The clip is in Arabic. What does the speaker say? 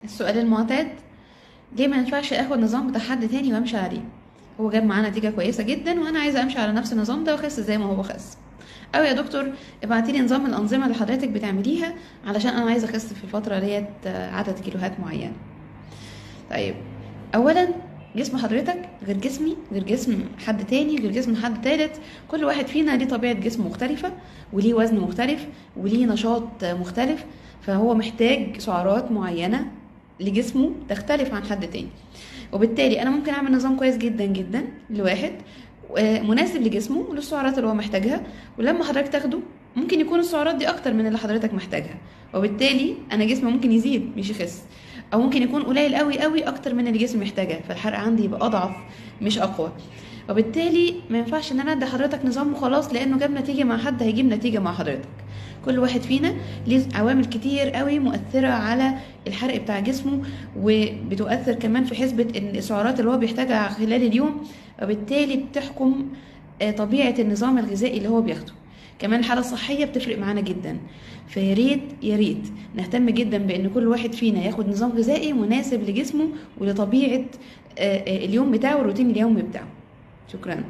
السؤال المعتاد: ليه ما ينفعش اخد نظام بتاع حد تاني وامشي عليه؟ هو جاب معاه نتيجه كويسه جدا وانا عايزه امشي على نفس النظام ده واخس زي ما هو خس. او يا دكتور ابعتيلي نظام الانظمه اللي حضرتك بتعمليها علشان انا عايزه اخس في الفتره ديت عدد كيلوهات معينه. طيب، اولا جسم حضرتك غير جسمي، غير جسم حد تاني، غير جسم حد تالت. كل واحد فينا ليه طبيعه جسم مختلفه، وليه وزن مختلف، وليه نشاط مختلف، فهو محتاج سعرات معينه لجسمه تختلف عن حد تاني. وبالتالي انا ممكن اعمل نظام كويس جدا جدا لواحد مناسب لجسمه وللسعرات اللي هو محتاجها، ولما حضرتك تاخده ممكن يكون السعرات دي اكتر من اللي حضرتك محتاجها، وبالتالي انا جسمي ممكن يزيد مش يخس، او ممكن يكون قليل قوي قوي اكتر من اللي جسمي محتاجها، فالحرق عندي يبقى اضعف مش اقوى. وبالتالي ما ينفعش ان انا ادي حضرتك نظام وخلاص لانه جاب نتيجه مع حد هيجيب نتيجه مع حضرتك. كل واحد فينا ليه عوامل كتير قوي مؤثره على الحرق بتاع جسمه، وبتؤثر كمان في حسبه ان السعرات اللي هو بيحتاجها خلال اليوم، وبالتالي بتحكم طبيعه النظام الغذائي اللي هو بياخده. كمان الحاله الصحيه بتفرق معانا جدا، فيا ريت يا ريت نهتم جدا بان كل واحد فينا ياخد نظام غذائي مناسب لجسمه ولطبيعه اليوم بتاعه والروتين اليومي بتاعه. شكرا.